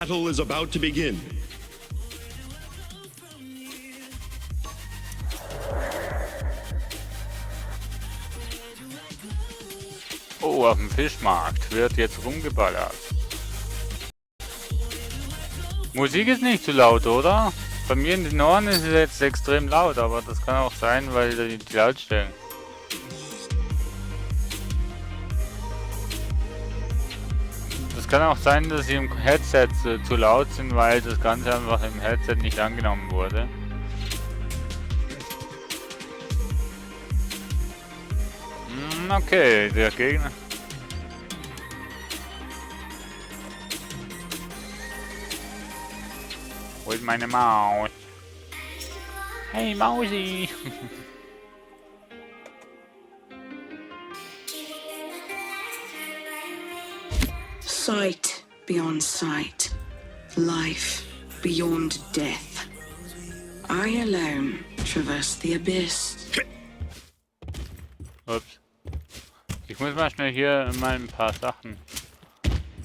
Battle is about to begin. Oh, auf dem Fischmarkt wird jetzt rumgeballert. Musik ist nicht zu laut, oder? Bei mir in den Ohren ist es jetzt extrem laut, aber das kann auch sein, weil die Lautstärke. Das kann auch sein, dass sie im Headset zu laut sind, weil das Ganze einfach im Headset nicht angenommen wurde. Okay, der Gegner. Wo ist meine Maus? Hey Mausi! Sight beyond sight, life beyond death. I alone traverse the abyss. Ups. Ich muss mal schnell hier mal ein paar Sachen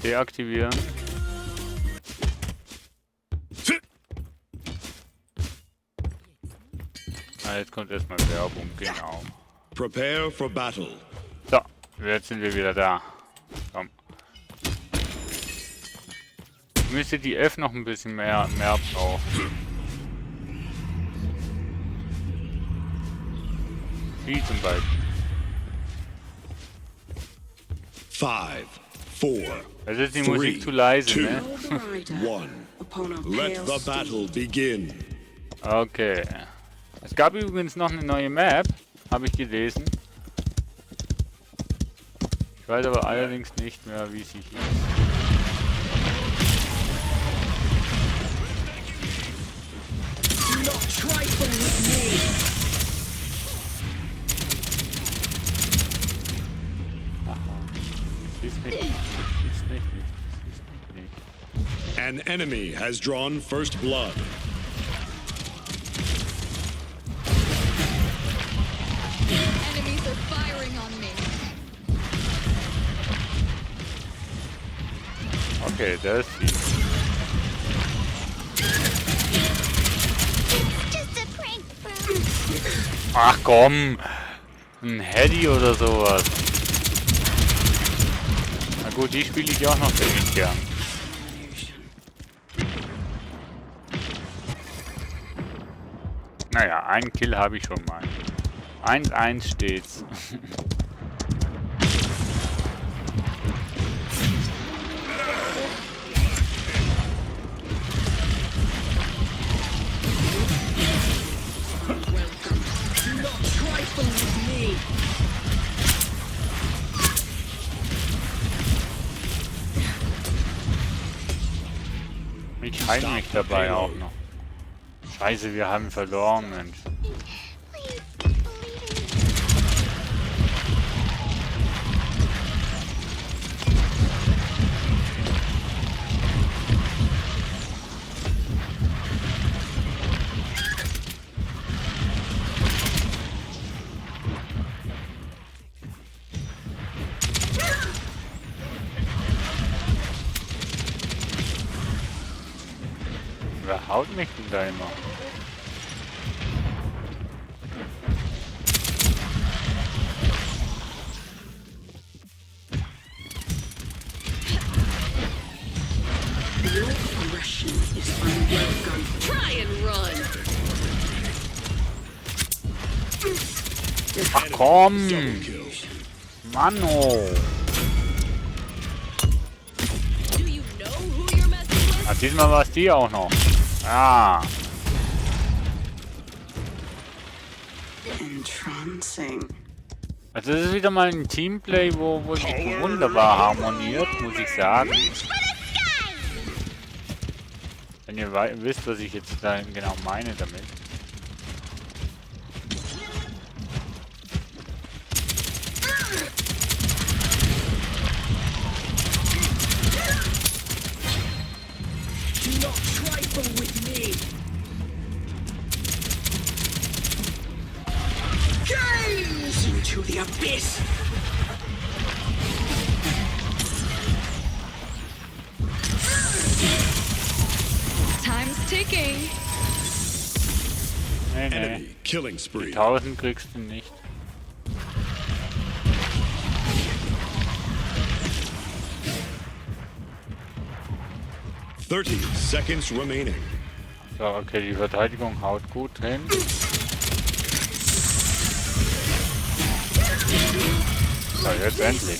deaktivieren. Ah, jetzt kommt erstmal Werbung, genau. Prepare for battle. So, jetzt sind wir wieder da. Komm. Ich müsste die F noch ein bisschen mehr brauchen. Wie zum Beispiel. 5, 4, Also ist die Musik zu leise, ne? 1. Let the battle begin. Okay. Es gab übrigens noch eine neue Map, habe ich gelesen. Ich weiß aber allerdings nicht mehr, wie sie hieß. An enemy has drawn first blood. Enemies are firing on me. Okay, da ist sie. Just a prank, bro. Ach komm! Ein Heady oder sowas. Na gut, die spiele ich auch noch ziemlich gern. Naja, einen Kill habe ich schon mal. 1-1 steht's. Ich heile mich dabei auch noch. Scheiße, wir haben verloren, Mensch. Wer haut mich denn da immer? Your aggression is unwelcome. Try and run. Ach komm! Double kill. Mano! Do you know who you're messing with? Ah, diesmal war es die auch noch. Ah! Entrancing. Also das ist wieder mal ein Teamplay, wo wirklich wunderbar harmoniert, muss ich sagen. Wenn ihr wisst, was ich jetzt da genau meine damit. Do not trifle with me. Gaze into the abyss. ticking. Nee, nee. Enemy killing spree. 1000 kriegst du nicht. Thirty seconds remaining. So, okay, die Verteidigung haut gut hin. So, jetzt endlich.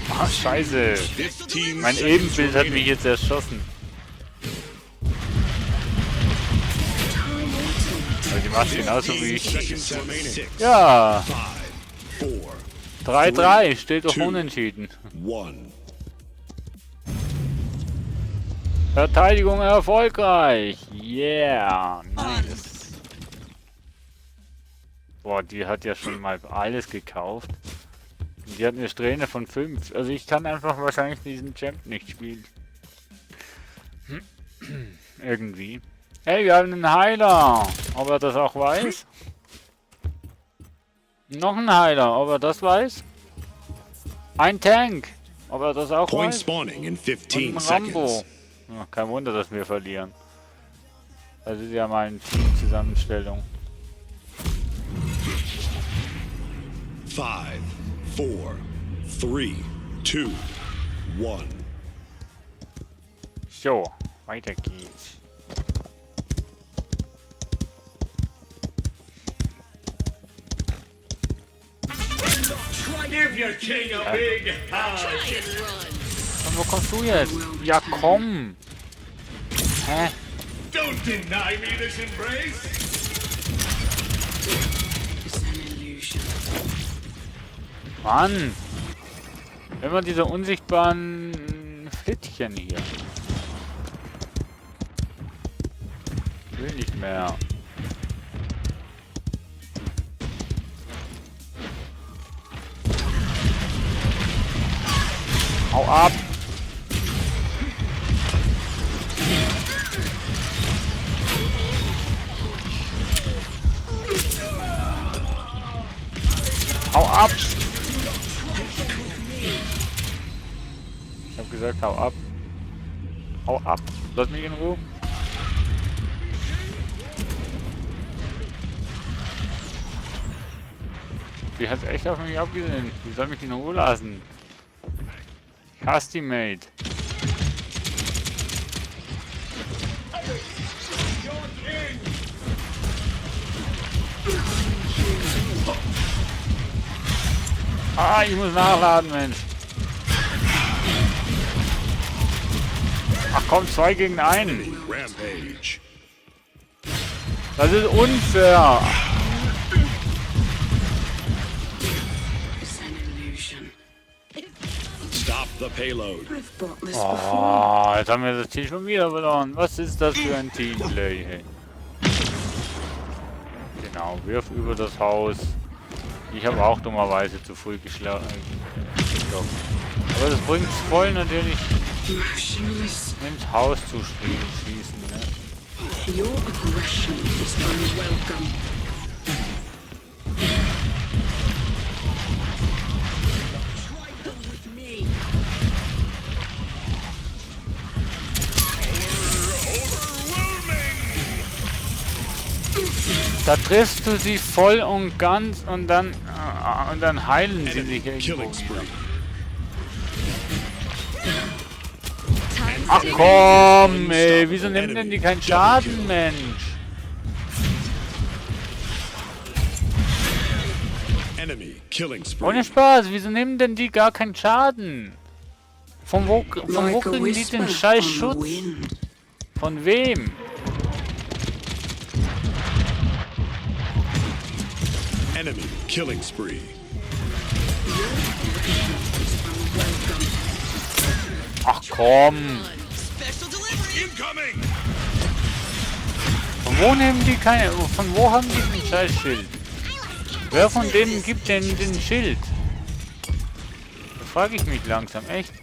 Ah, scheiße. 15 Mein seconds Ebenbild hat mich remaining. jetzt erschossen. Also die macht genauso wie 15 ich. seconds remaining. Ja, 5, 4, 3-3, steht doch two. unentschieden. 1. Verteidigung erfolgreich. Yeah, nice. Boah, die hat ja schon mal alles gekauft. Und die hat eine Strähne von 5. Also ich kann einfach wahrscheinlich diesen Champ nicht spielen. Irgendwie. Hey, wir haben einen Heiler. Ob er das auch weiß? Noch ein Heiler. Ob er das weiß? Ein Tank. Ob er das auch Point weiß? spawning in Und 15 ein Rambo. seconds. Ja, kein Wunder, dass wir verlieren. Das ist ja mal eine Teamzusammenstellung. 5, 4, 3, 2, 1. So, weiter geht's. Give your king a big hug. Und wo kommst du jetzt? Ja, komm! Hä? Don't deny me this embrace. It's an illusion. Mann! Immer diese unsichtbaren Flittchen hier. Ich will nicht mehr. Hau ab! Hau ab! Ich hab gesagt, hau ab. Hau ab. Lass mich in Ruhe. Die hat echt auf mich abgesehen. Die soll mich in Ruhe lassen. Ich hasse die Mate. Ah, ich muss nachladen, Mensch. Ach komm, 2 gegen 1. Rampage. Das ist unfair. It's an illusion. Stop the payload. I've bought this Oh, jetzt haben wir das Team schon wieder verloren. Was ist das für ein Teamplay? Hey? Genau, wirf über das Haus. Ich habe auch dummerweise zu früh geschlagen. Aber das bringt es voll natürlich motionless. ins Haus zu schießen. Ne? Your aggression is unwelcome. Trifle with me. Da triffst du sie voll und ganz und dann heilen sie Enemy sich irgendwo killing wieder. spree. Time Ach ticking. komm, ey, wieso nehmen denn die keinen Schaden, Mensch? Enemy killing spree. Ohne Spaß, wieso nehmen denn die gar keinen Schaden? Von wo Like a kriegen die whisper den scheiß on the Schutz? wind. Von wem? Enemy killing spree. Ach komm, Incoming! von wo nehmen die keine, von wo haben die den scheiß Schild? Wer von denen gibt denn den Schild? Da frage ich mich langsam, echt.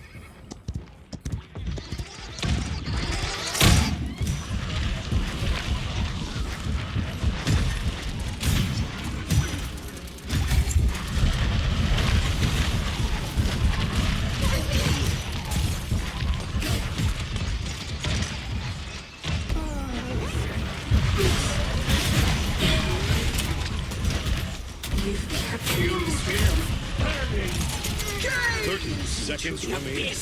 seconds remaining.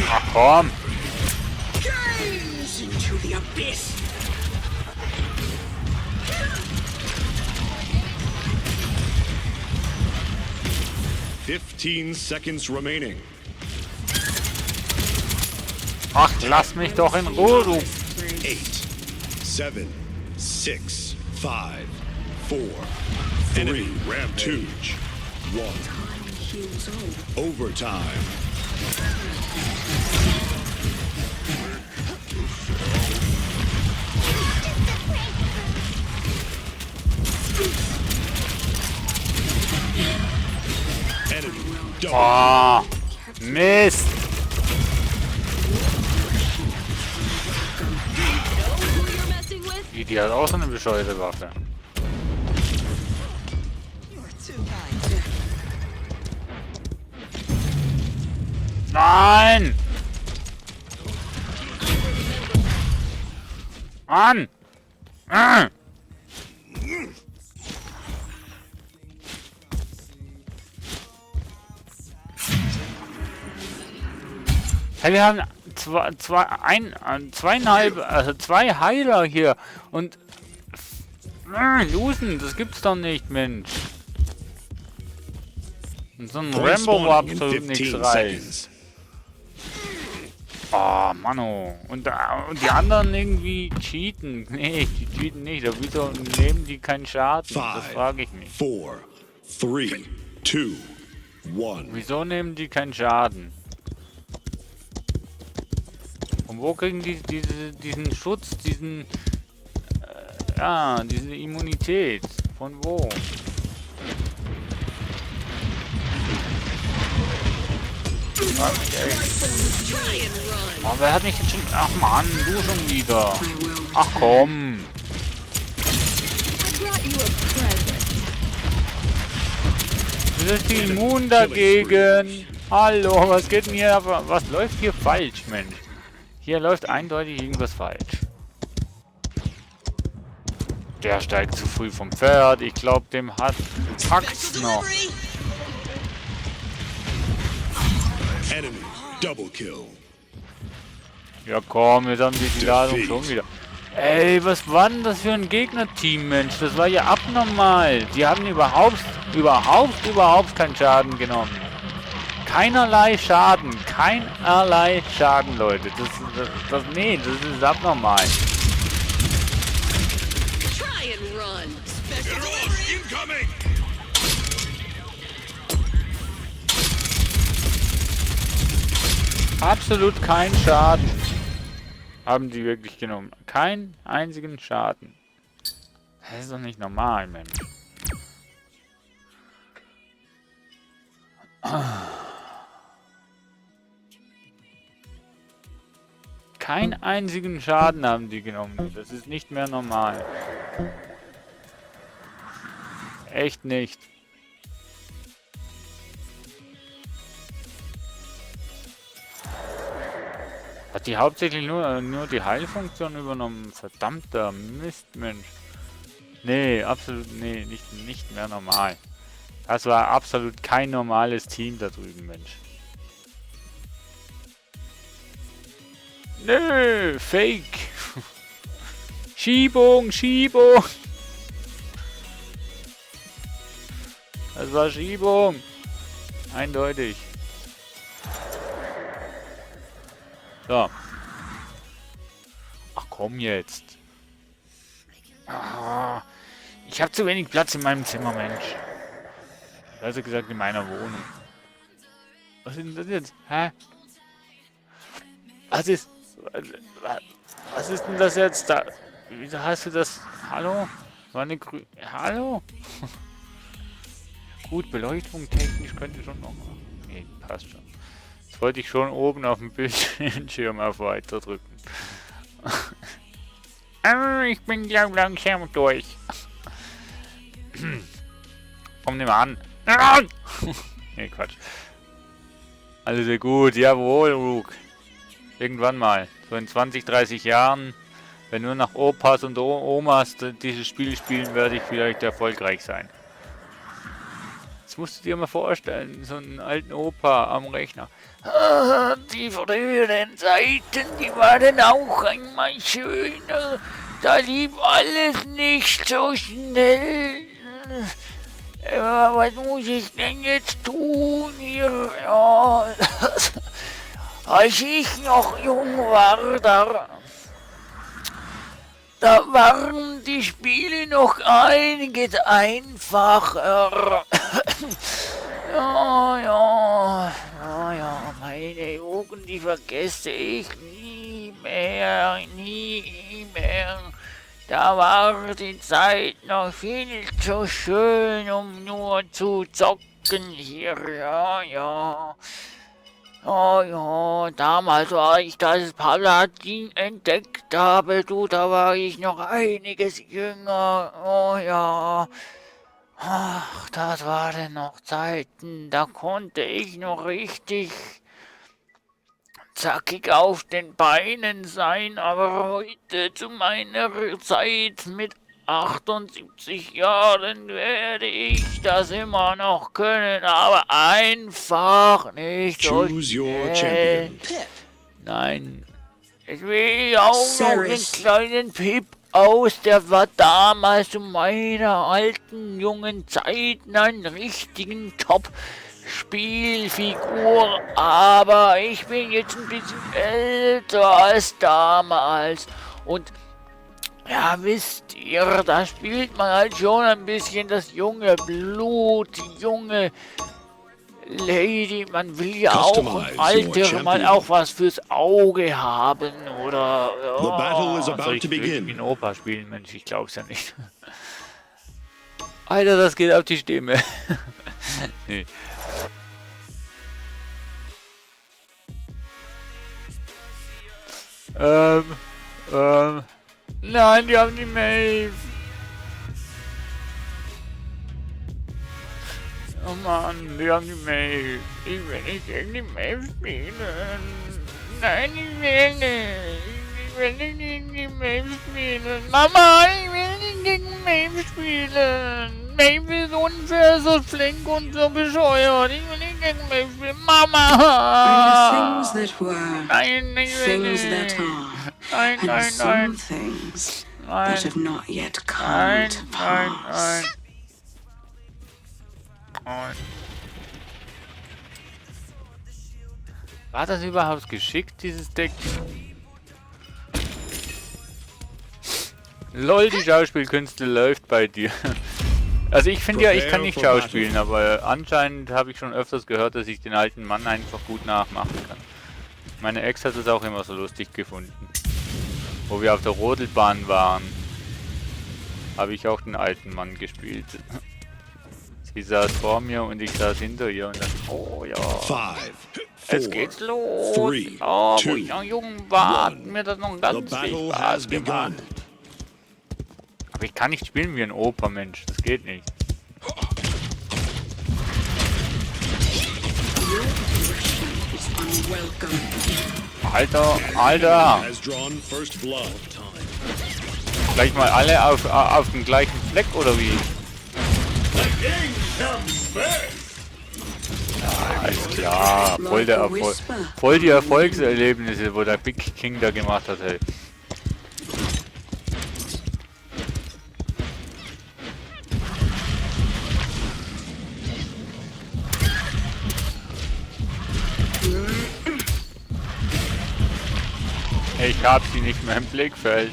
Ach komm. Gaze into the abyss. 15 seconds remaining. Ach, lass mich doch in Ruhe, du. 8, 7, 6, 5, 4, 3, 2, 1. Heals all. Overtime. Enemy double. Oh, Mist. Who you're messing with? Die hat auch so eine bescheuerte Waffe. Nein! Mann! Ah! Hey, wir haben zwei Heiler hier und losen, das gibt's doch nicht, Mensch. Und so ein Point Rambo, wo spawning in absolut nichts 15 reißt. seconds. Oh, Mano. Und die anderen irgendwie cheaten. Nee, die cheaten nicht. Aber wieso nehmen die keinen Schaden? Das 5, frage ich mich. 4, 3, 2, 1. Wieso nehmen die keinen Schaden? Und wo kriegen die diesen Schutz, diese Immunität? Von wo? Frag mich echt. Oh, wer hat mich jetzt schon... Ach Mann, du schon wieder. Ach komm. I brought you a present. Du bist immun dagegen. Hallo, was geht denn hier? Was läuft hier falsch, Mensch? Hier läuft eindeutig irgendwas falsch. Der steigt zu früh vom Pferd. Ich glaube, dem packt's noch. Enemy double kill. Ja komm, jetzt haben die Ladung schon wieder. Ey, was war denn das für ein Gegnerteam, Mensch? Das war ja abnormal. Die haben überhaupt keinen Schaden genommen. Keinerlei Schaden, Leute. Das ist abnormal. Try and run. Incoming! Absolut kein Schaden. Haben die wirklich genommen. Keinen einzigen Schaden. Das ist doch nicht normal, Mensch. Keinen einzigen Schaden haben die genommen. Das ist nicht mehr normal. Echt nicht. Hat die hauptsächlich nur die Heilfunktion übernommen? Verdammter Mist, Mensch. Nee, absolut, nee, nicht mehr normal. Das war absolut kein normales Team da drüben, Mensch. Nö, Fake. Schiebung, Schiebung. Das war Schiebung. Eindeutig. So. Ach komm jetzt. Ah, ich habe zu wenig Platz in meinem Zimmer, Mensch. Also gesagt in meiner Wohnung. Was ist denn das jetzt? Hä? Was ist denn das jetzt da? Wieso hast du das? Hallo? War eine Hallo? Gut, Beleuchtung technisch könnte schon noch. Nee, passt schon. Jetzt wollte ich schon oben auf dem Bildschirm auf Weiter drücken. Ich bin ja langsam durch. Komm, nimm an. Nee, Quatsch. Alles sehr gut, jawohl, Rook. Irgendwann mal, so in 20, 30 Jahren, wenn nur noch Opas und Omas dieses Spiel spielen, werde ich vielleicht erfolgreich sein. Jetzt musst du dir mal vorstellen, so einen alten Opa am Rechner. Die früheren Zeiten, die waren auch einmal schöner. Da lief alles nicht so schnell. Was muss ich denn jetzt tun hier? Ja, als ich noch jung war, da waren die Spiele noch einiges einfacher. Ja, meine Jugend, die vergesse ich nie mehr. Da war die Zeit noch viel zu schön, um nur zu zocken hier, ja. Oh ja, damals war ich das Paladin entdeckt habe, da war ich noch einiges jünger, oh ja. Ach, das waren noch Zeiten, da konnte ich noch richtig zackig auf den Beinen sein, aber heute zu meiner Zeit mit 78 Jahren werde ich das immer noch können, aber einfach nicht so Choose your schnell. champion. Nein, ich will auch noch einen Ceres. kleinen Pip aus, der war damals zu meiner alten jungen Zeit einen richtigen Top-Spielfigur, aber ich bin jetzt ein bisschen älter als damals und ja, wisst ihr, da spielt man halt schon ein bisschen das junge Blut, die junge Lady. Man will ja auch Customize im your Alter champion. mal auch was fürs Auge haben, oder? The battle is about soll ich to wirklich begin. wie ein Opa spielen? Mensch, ich glaub's ja nicht. Alter, das geht auf die Stimme. Nee. Nein, die haben die Maeve. Oh Mann, die haben die Maeve. Ich will nicht gegen die Maeve spielen. Nein, ich will nicht. Ich will nicht gegen die Maeve spielen. Mama, ich will nicht gegen Maeve spielen. Maeve ist unfair, so flink und so bescheuert. Ich will nicht gegen Maeve spielen. Mama! Things that were, Nein, ich will things that nicht. are, Nein, and nein, some nein. things Nein. that have not yet come Nein, to nein, pass. nein. War das überhaupt geschickt, dieses Deck? LOL, die Schauspielkünste läuft bei dir. Also ich finde ja, ich kann nicht schauspielen, aber anscheinend habe ich schon öfters gehört, dass ich den alten Mann einfach gut nachmachen kann. Meine Ex hat es auch immer so lustig gefunden. Wo wir auf der Rodelbahn waren, habe ich auch den alten Mann gespielt. Sie saß vor mir und ich saß hinter ihr und dann, oh ja, 5, jetzt 4, geht's los. 3, Oh, wo 2, ich noch jung war, hat 1. mir das noch The ganz viel battle Spaß has gemacht. begun. Aber ich kann nicht spielen wie ein Opa, Mensch, das geht nicht. It's unwelcome. Alter, Has drawn first blood. gleich mal alle auf dem gleichen Fleck oder wie? King comes first. Alles klar, voll der Erfolg, voll die Erfolgserlebnisse, wo der Big King da gemacht hat, ey. Ich hab sie nicht mehr im Blickfeld.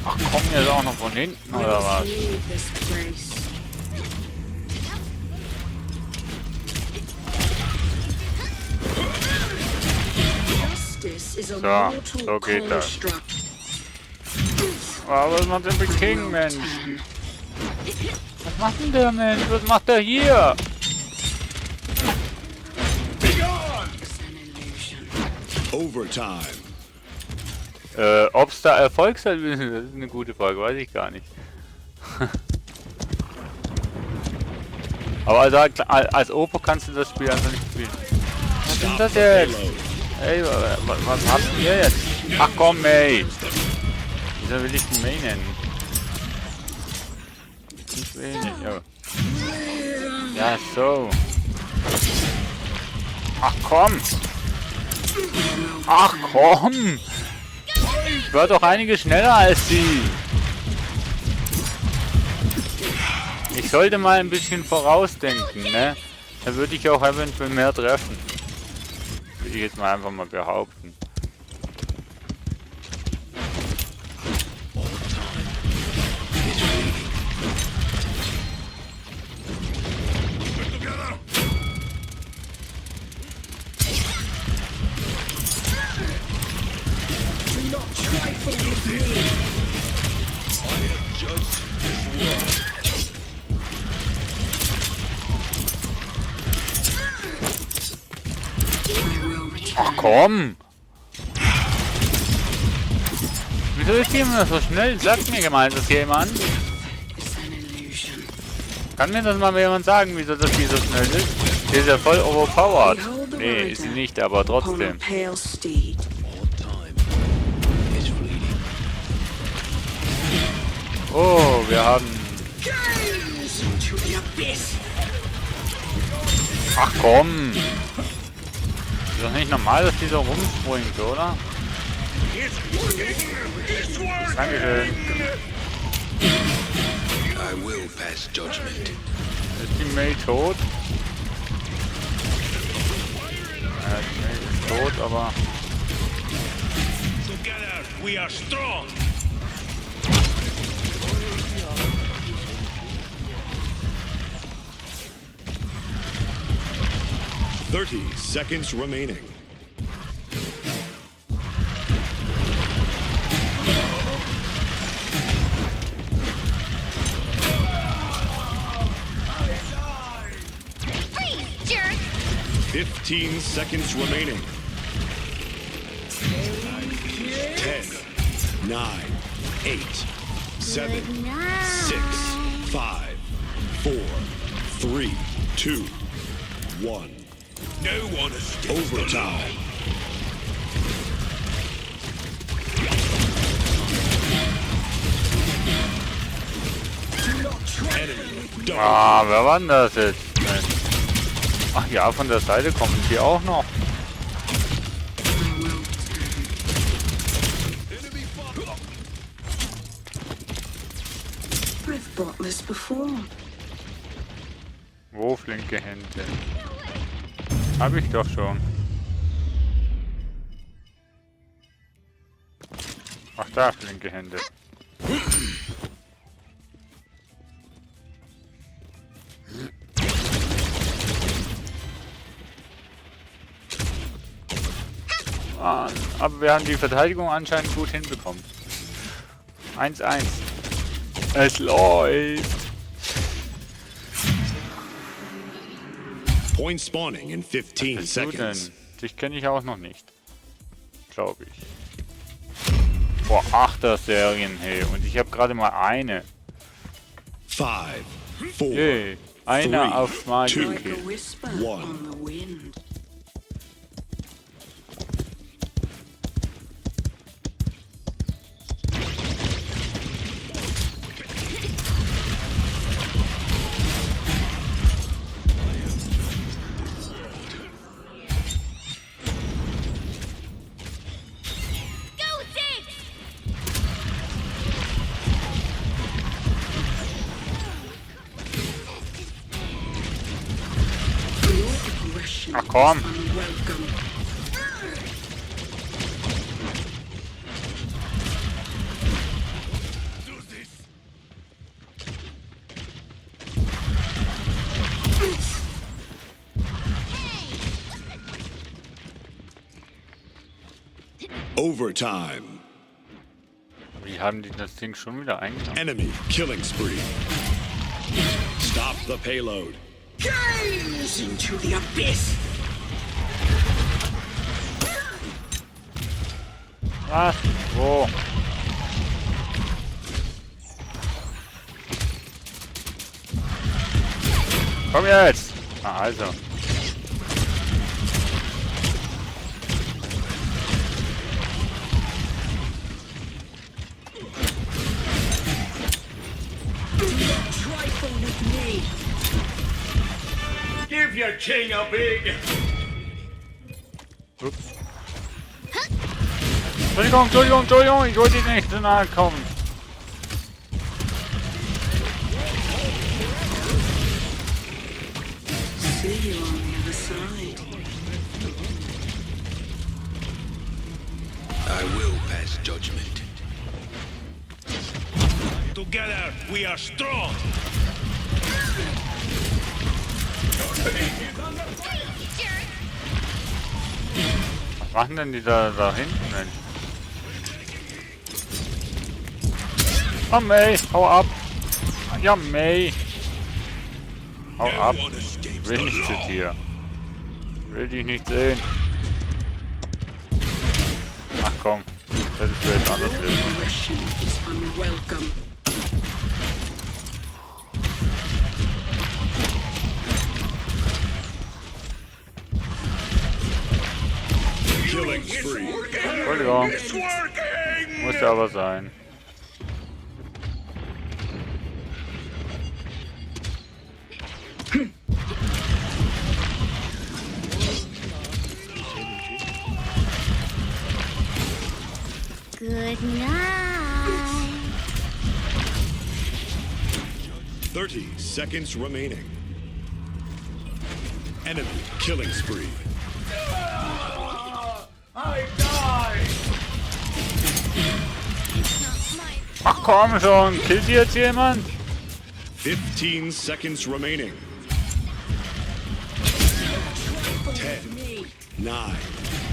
Ach, kommen jetzt auch noch von hinten oder was? Leave this place. Justice is a So, mortal so geht das. construct. Oh, was macht der Big King, Mensch? Was macht denn der Mensch? Was macht der hier? Be gone. It's an illusion. Overtime. Ob es da Erfolgserlebnisse sind, das ist eine gute Frage, weiß ich gar nicht. Aber also als Opo kannst du das Spiel einfach nicht spielen. Was ist das jetzt? Ey, was habt ihr jetzt? Ach komm, ey! Wieso will ich den Mainen? Nicht wenig, ja. Ja, so. Ach komm! Ach komm! Ich war doch einige schneller als sie. Ich sollte mal ein bisschen vorausdenken, ne? Da würde ich auch eventuell mehr treffen. Würde ich jetzt mal einfach mal behaupten. Ach komm! Wieso ist die immer so schnell? Sagt mir mal das jemand. It's an illusion. Kann mir das mal jemand sagen, wieso das die so schnell ist? Die ist ja voll overpowered. Nee, ist sie nicht, aber Upon a trotzdem. pale steed. Oh, wir haben... Gaze into the abyss. Ach komm! Ist doch nicht normal, dass die so rumspringt, oder? Dankeschön. I will pass judgment. Ist die May tot? Ja, die May ist tot, aber... Together we are strong. Thirty seconds remaining. Freeze, jerk! 15 seconds remaining. 10, 9, 8, 7, 6, 5, 4, 3, 2, 1. No one escapes. Overtime. Enemy double. Ah, wer war denn das jetzt? Ach ja, von der Seite kommen die auch noch. I've bought this before. Wo flinke Hände? Hab ich doch schon. Ach da, flinke Hände. Ah, aber wir haben die Verteidigung anscheinend gut hinbekommen. 1-1. Es läuft. Point spawning in 15 Was bist du denn? seconds. Dich kenne ich auch noch nicht. Glaube ich. Boah, 8er Serien, hey. Und ich habe gerade mal eine. 5, 4, Hey, einer Three, auf Smart two, Like a UK. whisper One. on the wind. Go, Ziggs! Your aggression Ach komm. is unwelcome. Do this. Overtime. Wie haben die das Ding schon wieder eingenommen? Enemy killing spree. Stop the payload. Gaze into the abyss. Was? Wo? Komm jetzt! Ah, also. Trifle with me. Give your king a big. Ups. Entschuldigung, ich wollte nicht zu nahe kommen. See you on the other side. I will pass judgment. Together we are strong. Was machen denn die da hinten, Mensch? Oh, May, hau ab! Ja, May! Hau ab! No one escapes Will the nicht zu law. dir. Will dich nicht sehen. Ach komm, das ist vielleicht anders lösen. Aggression is unwelcome. Killing spree. Entschuldigung, It's working. muss aber sein. Good night. 30 seconds remaining. Enemy killing spree. I die. Ach komm schon, killt die jetzt jemand? 15 seconds remaining. 10, 9,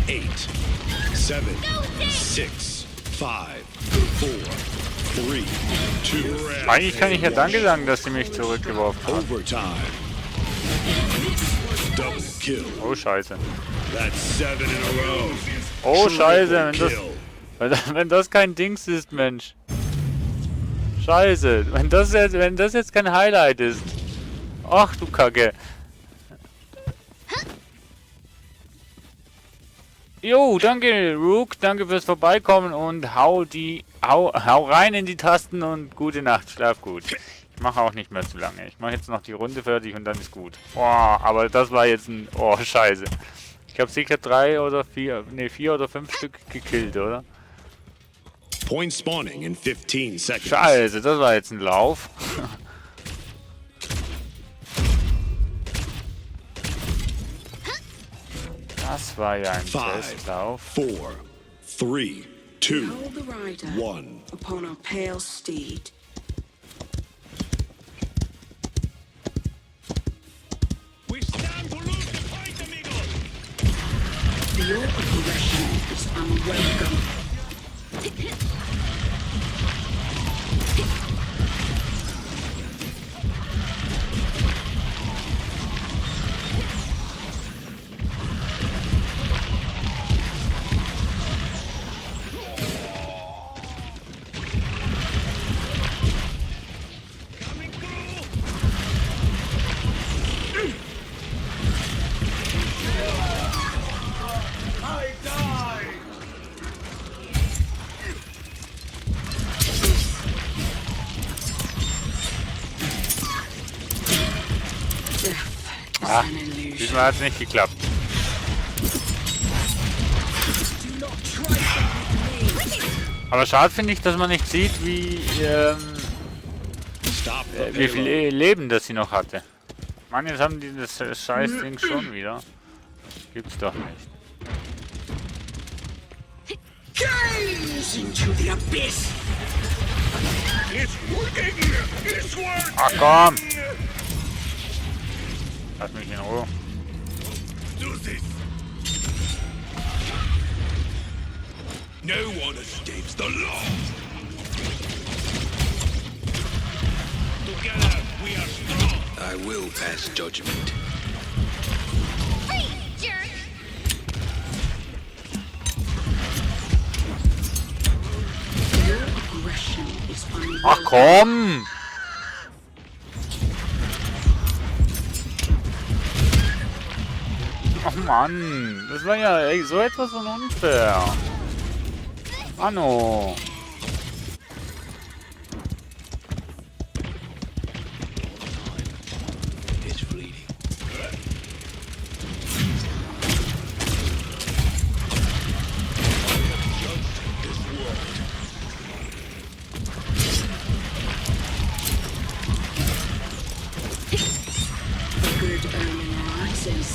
8, 7, 6, 5, 4, 3, 2, Eigentlich kann ich ja Danke sagen, dass sie mich zurückgeworfen hat. overtime. Double kill. Oh Scheiße. That's 7 in a row. Oh Scheiße, Triple wenn kill. wenn das kein Dings ist, Mensch. Scheiße, wenn das jetzt kein Highlight ist. Ach du Kacke. Jo, danke Rook, danke fürs Vorbeikommen und hau rein in die Tasten und gute Nacht, schlaf gut. Ich mache auch nicht mehr zu lange. Ich mache jetzt noch die Runde fertig und dann ist gut. Boah, aber das war jetzt ein... Oh, scheiße. Ich habe sicher 4 oder 5 Stück gekillt, oder? Point spawning in 15 seconds. Scheiße, das war jetzt ein Lauf. Das war ja ein 5, Testlauf. 4, 3, 2, Behold the rider 1. upon our pale steed. We stand to lose the fight, amigos. Your aggression is unwelcome. Coming through. I die. Death is Ah, an illusion. diesmal hat es nicht geklappt. Do not trifle with me. Aber schade finde ich, dass man nicht sieht, Stop the wie viel payload. Leben das sie noch hatte. Mann, jetzt haben die das scheiß Ding schon wieder. Gibt's doch nicht. Gaze into the abyss. It's working. It's working. Ach komm! Lass mich in Ruhe. Do this. No one escapes the law. Together we are strong. I will pass judgment. Freeze, jerk! Ach komm! Ach Mann, das war ja ey, so etwas von unfair. Anno. It's fleeting. Good omen rises.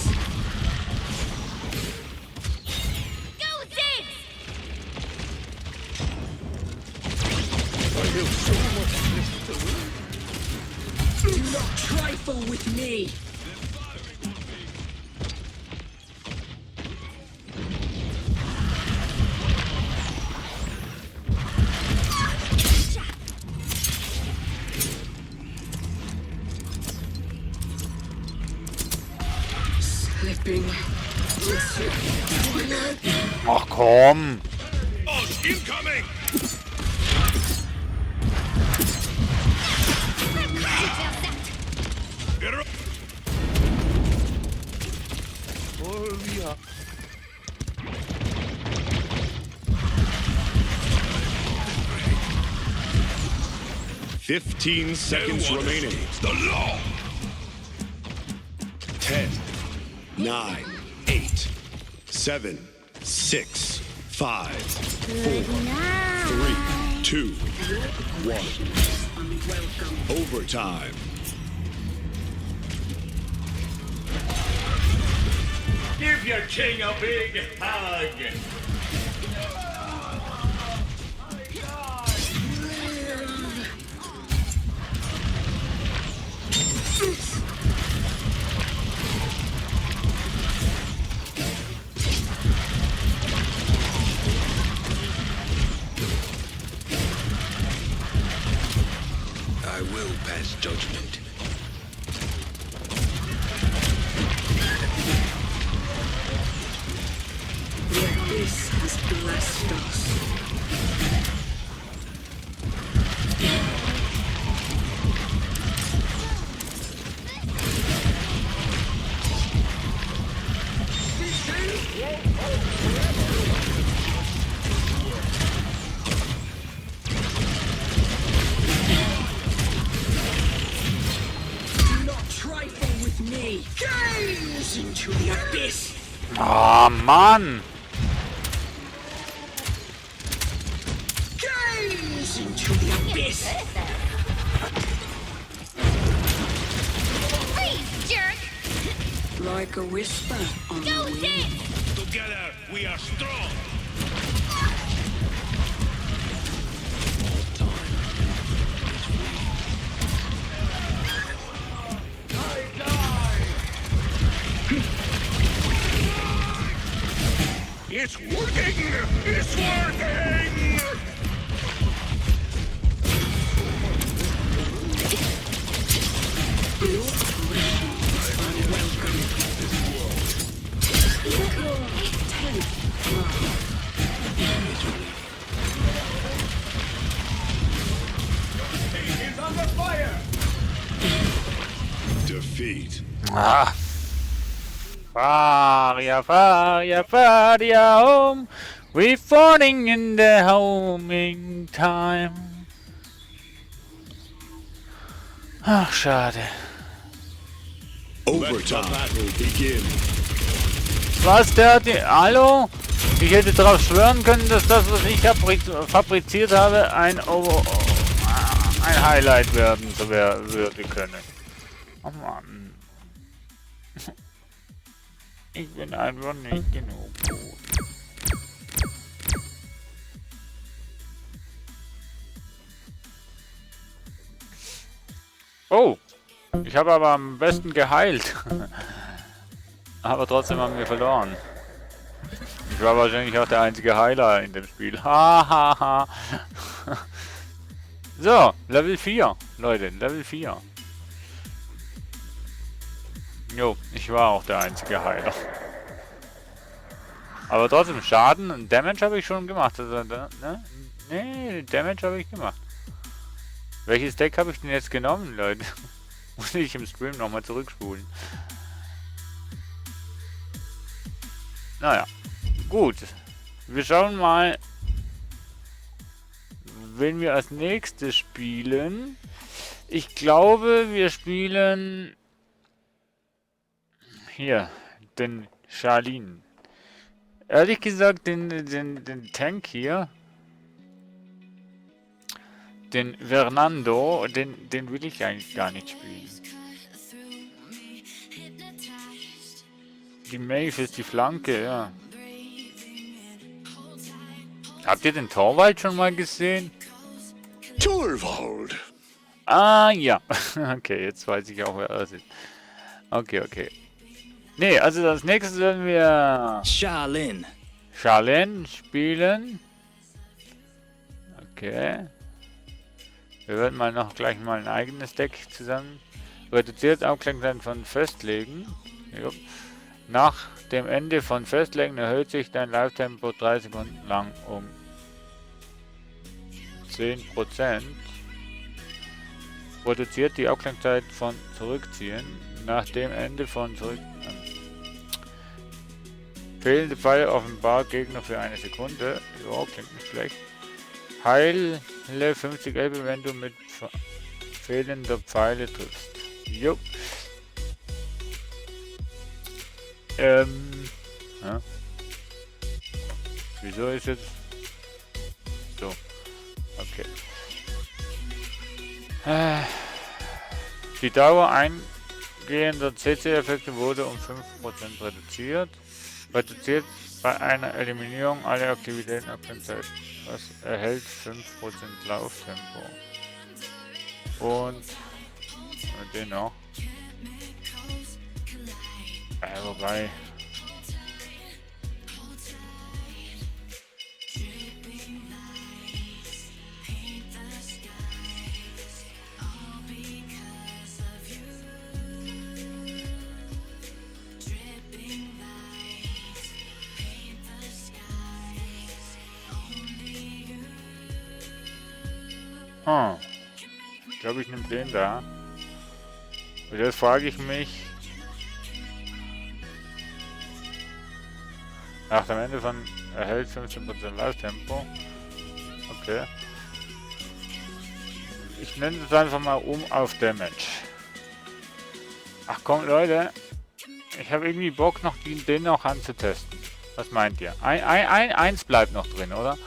Do not trifle with me. Slipping. Ach komm! Oz incoming! Get her. Oh, ja. 15 seconds No one remaining. escapes the law. 10, 9, 8, 7, 6, 5, 4, 3, 2, 1. Overtime. Give your king a big hug. I will pass judgment. The abyss has blessed us. Do not trifle with me. Gaze into the abyss. Ah, Mann! Gaze into the abyss. Freeze, jerk! Like a whisper on the wind. Together we are strong. It's working! It's working! He's under fire! Defeat. Ah. Fahr ja home. We're falling in the homing time. Ach, schade. Let the battle begin. Was, der hat die... Hallo? Ich hätte darauf schwören können, dass das, was ich fabriziert habe, ein Highlight werden würde können. Oh Mann. Ich bin einfach nicht genug gut. Oh, ich habe aber am besten geheilt. Aber trotzdem haben wir verloren. Ich war wahrscheinlich auch der einzige Heiler in dem Spiel. Hahaha. So, Level 4, Leute, Level 4. Jo, ich war auch der einzige Heiler. Aber trotzdem, Schaden und Damage habe ich schon gemacht. Also, ne? Nee, Damage habe ich gemacht. Welches Deck habe ich denn jetzt genommen, Leute? Muss ich im Stream nochmal zurückspulen. Naja, gut. Wir schauen mal, wen wir als nächstes spielen. Ich glaube, wir spielen hier den Charlene. Ehrlich gesagt, den Tank hier, den Fernando, den will ich eigentlich gar nicht spielen. Die Maeve ist die Flanke, ja. Habt ihr den Torwald schon mal gesehen? Torvald. Ah, ja. Okay, jetzt weiß ich auch, wer das ist. Okay, okay. Nee, also als nächstes werden wir Charlene. Charlene spielen. Okay. Wir werden mal noch gleich mal ein eigenes Deck zusammen. Reduziert Aufklärung von Festlegen. Jupp. Nach dem Ende von Festlegen erhöht sich dein Live-Tempo 3 Sekunden lang um 10%. Reduziert die Aufklärungszeit von Zurückziehen. Nach dem Ende von fehlende Pfeile offenbar Gegner für eine Sekunde. Ja, klingt nicht schlecht. Heile 50 LP, wenn du mit fehlender Pfeile triffst. Jo. Ja. Wieso ist jetzt so? Okay. Die Dauer eingehender CC-Effekte wurde um 5% reduziert. Reduziert bei einer Eliminierung alle Aktivitäten ab der Zeit. Das erhält 5% Lauftempo. Und den noch. Wobei. Ich glaube, ich nehme den da. Und jetzt frage ich mich. Nach dem Ende von erhält 15% Live-Tempo. Okay. Ich nenne es einfach mal um auf Damage. Ach komm, Leute. Ich habe irgendwie Bock, noch den noch anzutesten. Was meint ihr? Eins bleibt noch drin, oder?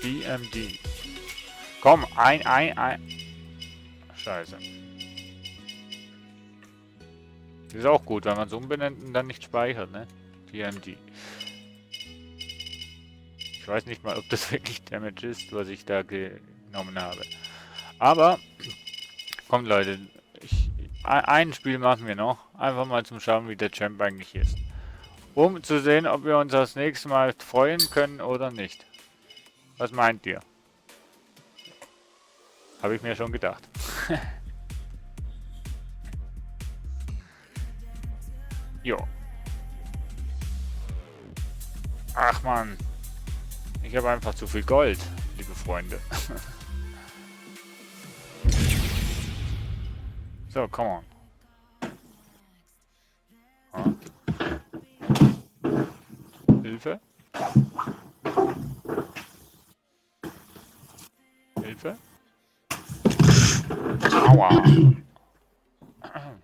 BMD. Komm, Scheiße. Ist auch gut, wenn man es umbenennt und dann nicht speichert, ne? BMD. Ich weiß nicht mal, ob das wirklich Damage ist, was ich da genommen habe. Aber, kommt Leute, ein Spiel machen wir noch. Einfach mal zum Schauen, wie der Champ eigentlich ist. Um zu sehen, ob wir uns das nächste Mal freuen können oder nicht. Was meint ihr? Habe ich mir schon gedacht. Jo. Ach man. Ich habe einfach zu viel Gold, liebe Freunde. So, come on. Hilfe? Hilfe? Aua.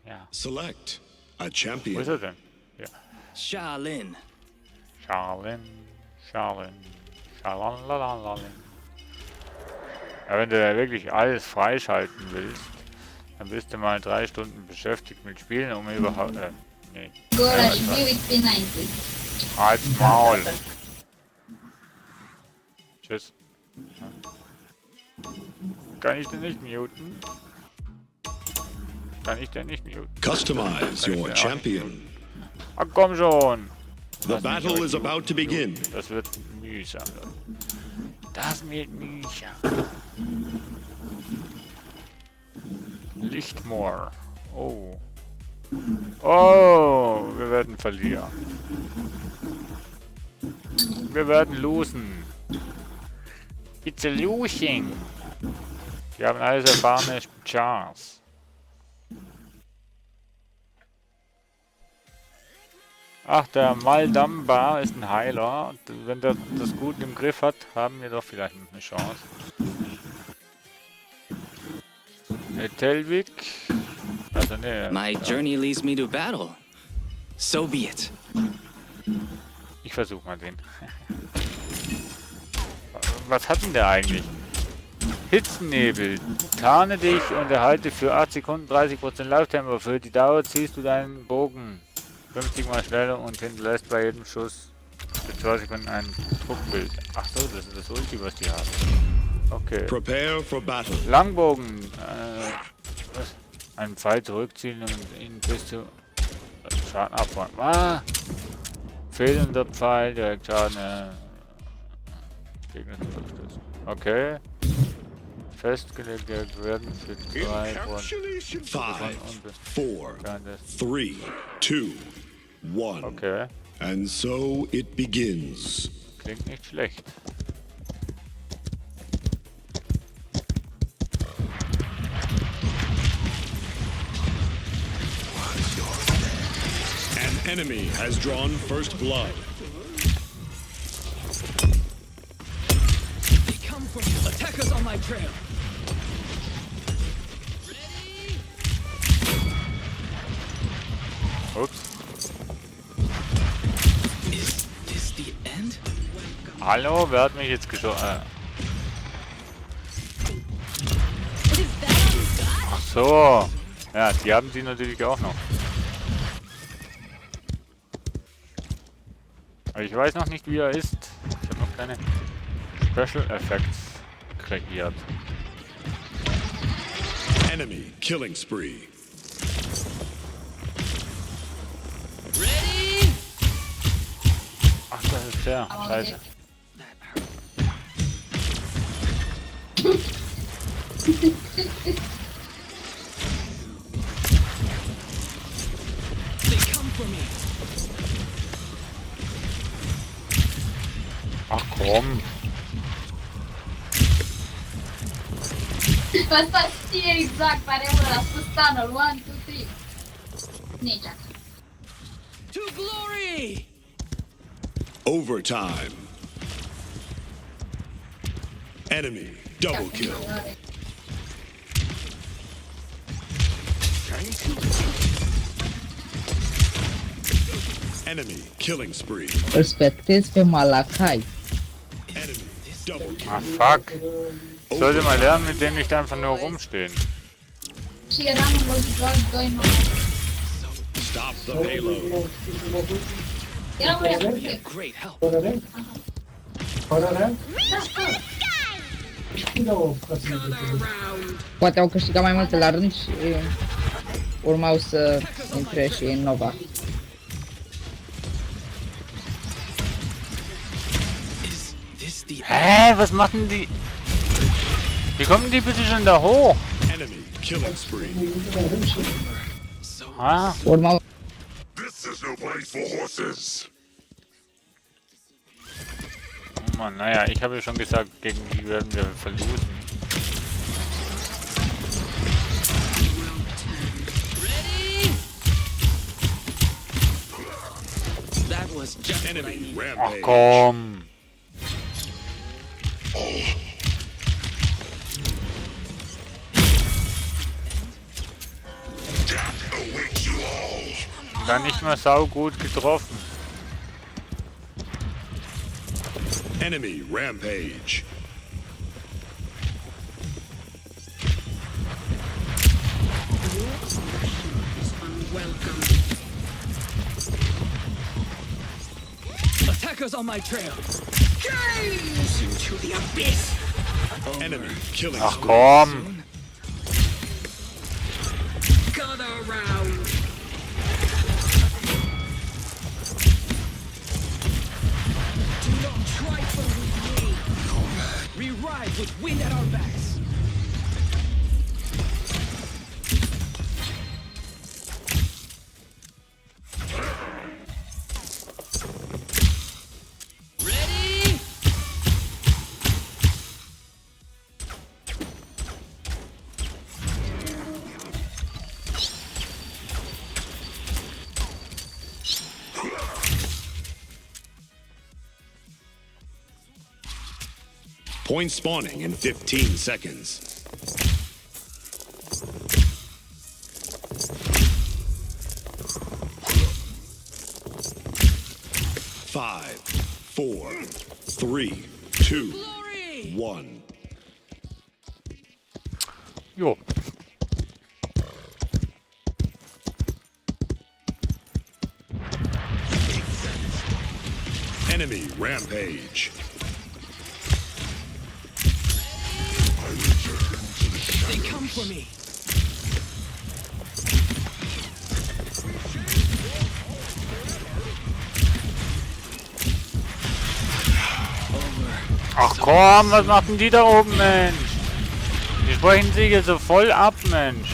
Ja. Select a Wo ist champion. er denn? Ja. Charlene. Charlene. Schalalalalalalin. Ja, wenn du da wirklich alles freischalten willst, dann bist du mal 3 Stunden beschäftigt mit Spielen, um überhaupt... nee. Gorash, be with P90. Halt's Maul. Tschüss. Kann ich den nicht muten? Kann ich den nicht muten? Customize your champion. Ach komm schon! The battle is about to begin. Das wird mühsam. Das wird mühsam. Lichtmoor. Oh. Oh, wir werden verlieren. Wir werden losen. It's a losing. Wir haben alles erfahrene Chars. Ach, der Maldamba ist ein Heiler. Wenn der das gut im Griff hat, haben wir doch vielleicht eine Chance. Telvik. Also ne. My journey leads me to battle. So be it. Ich versuch mal den. Was hat denn der eigentlich? Hitzennebel. Tarne dich und erhalte für 8 Sekunden 30% Lauftempo. Für die Dauer ziehst du deinen Bogen 50 mal schneller und hinterlässt bei jedem Schuss für 2 Sekunden ein Druckbild. Ach so, das ist das Ulti, was die haben. Okay. Prepare for battle. Langbogen. Was? Einen Pfeil zurückziehen und ihn bis zu Schaden abbauen. Ah! Fehlender Pfeil, direkt Schaden. Gegner zurückstoßen. Okay. Festgelegt werden für 2 Encapsulation. 5, und 4, 3, 2, 1. okay. And so it begins. Klingt nicht schlecht. An enemy has drawn first blood. They come from you. Attackers on my trail. Ups. Is this the end? Hallo, wer hat mich jetzt geschossen? Ach so. Ja, die haben sie natürlich auch noch. Aber ich weiß noch nicht, wie er ist. Ich habe noch keine Special Effects kreiert. Enemy killing spree. Ach, das ist der. Scheiße. They come from me. Ach komm. Was știe exact, pare ăla, sustanul, 1, 2, 3. Nici așa. To glory! Overtime. Enemy double kill. Enemy killing spree. Îl spectezi pe Malakai. Enemy double kill. Ah, fuck. Ich sollte mal lernen, mit denen nicht einfach nur rumstehen. Și eram în logică 2 nu. Stop the payload. Eram în logică. Great help. Poate au câștigat mai multe la rând și urmau să intre și în Nova. Is this the Hä, was machen die? Wie kommen die bitte schon da hoch? Enemy killing spree. Ah, Urmau This is no place for horses. oh Mann, naja, ich habe ja schon gesagt, gegen die werden wir verlosen. That was just what I Enemy needed. Ach rampage. komm. Da nicht mal saugut getroffen. Enemy rampage. Unwelcome. Attackers on my trail. Gaze into the abyss. Enemy killing Ach spree. komm. Gather round. Do not trifle with me. We ride with wind at our backs. Point spawning in 15 seconds. Five, 4, 3, 2, 1. Jo. Enemy rampage. They come for me. Ach komm, was macht denn die da oben, Mensch? Die sprechen sich jetzt so voll ab, Mensch.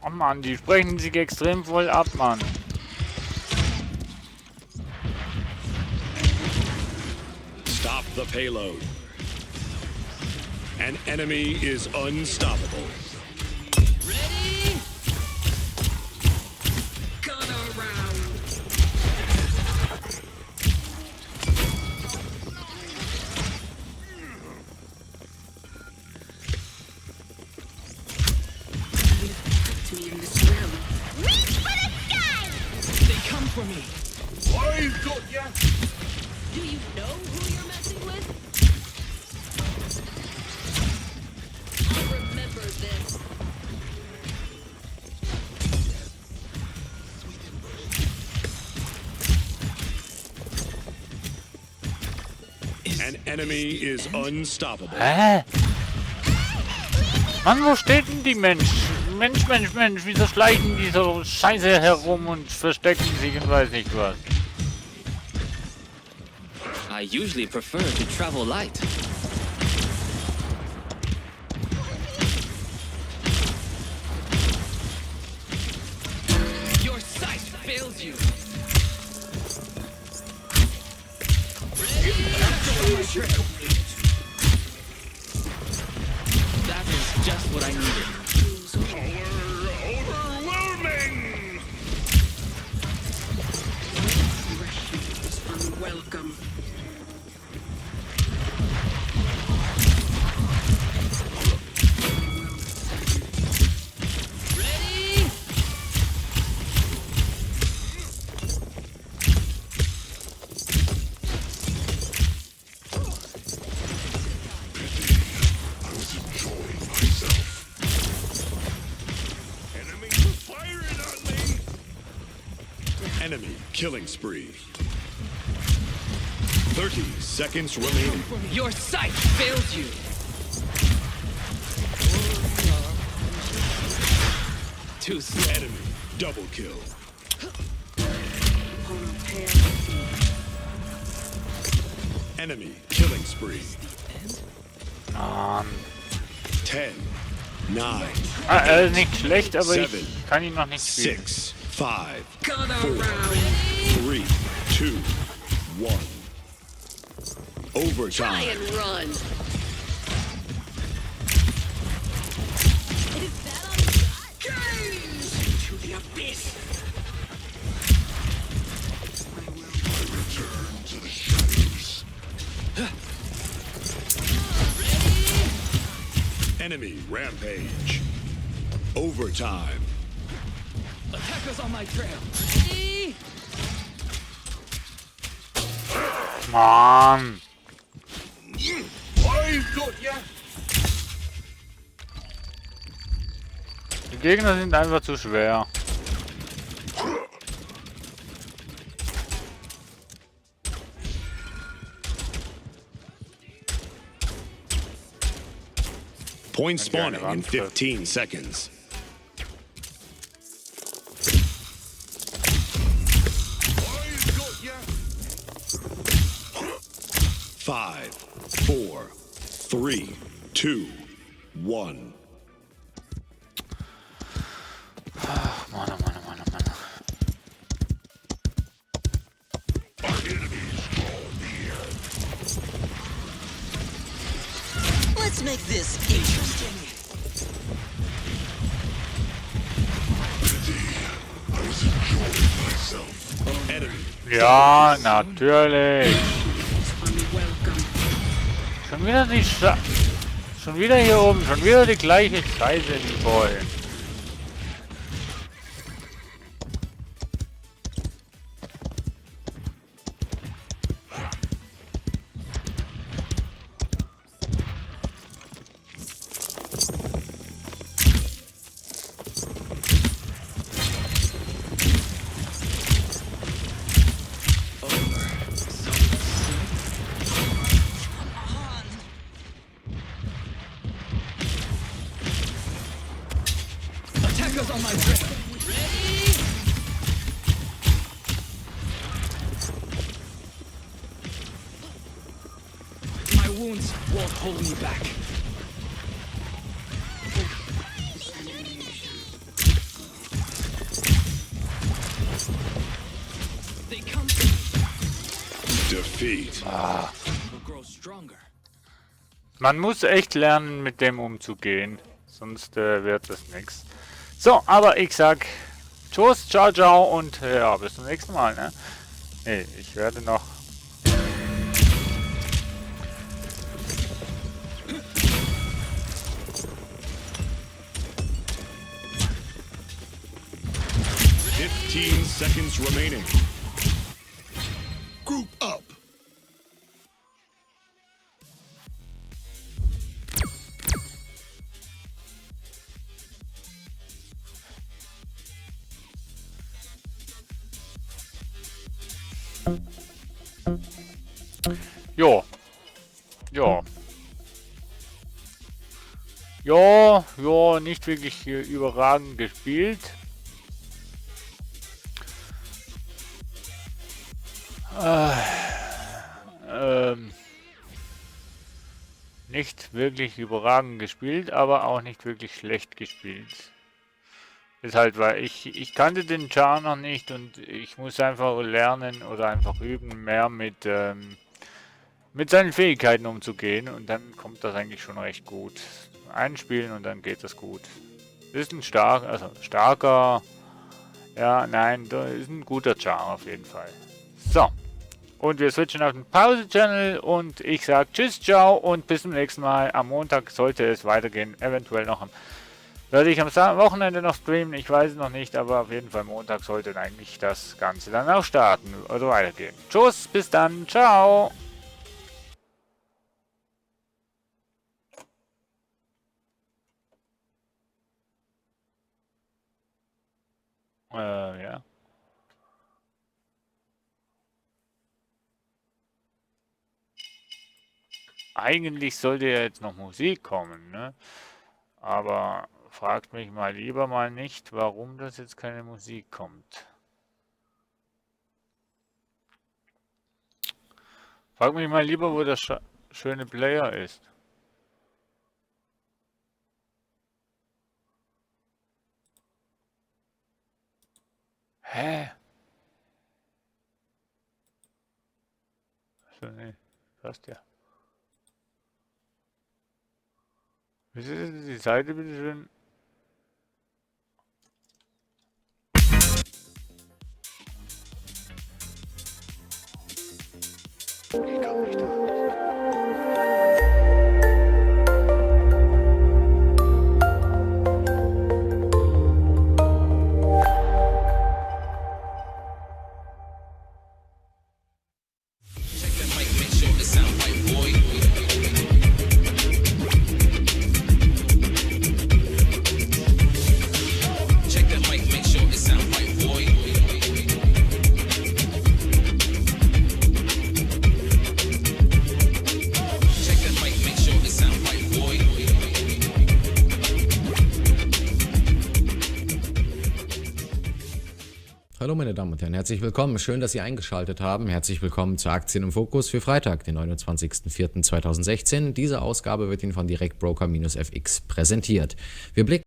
Oh Mann, die sprechen sich extrem voll ab, Mann. Stop the payload. An enemy is unstoppable. Ready? Gun around. They come for me. I've got ya! Do you know who you're messing with? I remember this. An enemy is unstoppable. Hä? Mann, wo steht denn die Mensch? Mensch, Mensch, Mensch, wieso schleichen die so scheiße herum und verstecken sich und weiß nicht was? I usually prefer to travel light. Your sight fails you. That is just what I needed. Overwhelming! Welcome. Ready? Enemies are firing on me! Enemy killing spree. 30 seconds remaining. Your sight fails you. Too slow. Enemy double kill. Enemy killing spree. 10, 9, Nicht schlecht, aber ich Seven. kann ihn noch nicht spielen. 6, 5, Gun 4, around. 3, 2, 1. Overtime. Run. To the abyss. Enemy rampage. Overtime. Attackers on my trail. Ready? Mann! I've got ya! Die Gegner sind einfach zu schwer. Point Okay, spawning in around 15 seconds. I've got ya! 5, 4, 3, 2, 1. Mann, oh Mann, oh Mann, oh Mann. Let's make this interesting. Ja, natürlich. Schon wieder die schon wieder hier oben, schon wieder die gleiche Scheiße wie vorhin. Attackers on my trail. My wounds won't hold me back. They come Defeat. will grow stronger. Man muss echt lernen, mit dem umzugehen. Sonst wird das nichts. So, aber ich sag Tschüss, ciao, ciao und ja, bis zum nächsten Mal. Ne? Nee, ich werde noch... Seconds remaining. Group up. Jo. Jo. Jo, jo, nicht wirklich überragend gespielt. Nicht wirklich überragend gespielt, aber auch nicht wirklich schlecht gespielt. Ist halt, weil ich kannte den Char noch nicht und ich muss einfach lernen oder einfach üben, mehr mit seinen Fähigkeiten umzugehen und dann kommt das eigentlich schon recht gut. Einspielen und dann geht das gut. Ist ein starker, ja, nein, da ist ein guter Char auf jeden Fall. So. Und wir switchen auf den Pause-Channel und ich sage Tschüss, ciao und bis zum nächsten Mal. Am Montag sollte es weitergehen, eventuell noch werde ich am Wochenende noch streamen, ich weiß es noch nicht, aber auf jeden Fall Montag sollte eigentlich das Ganze dann auch starten oder weitergehen. Tschüss, bis dann, ciao! Ja. Eigentlich sollte ja jetzt noch Musik kommen, ne? Aber fragt mich mal lieber mal nicht, warum das jetzt keine Musik kommt. Fragt mich mal lieber, wo der schöne Player ist. Hä? So, nee, passt ja. Wie ist die Seite bitte schön? Ich kann nicht da. Hallo meine Damen und Herren, herzlich willkommen. Schön, dass Sie eingeschaltet haben. Herzlich willkommen zur Aktien im Fokus für Freitag, den 29.04.2016. Diese Ausgabe wird Ihnen von Direktbroker-FX präsentiert. Wir blicken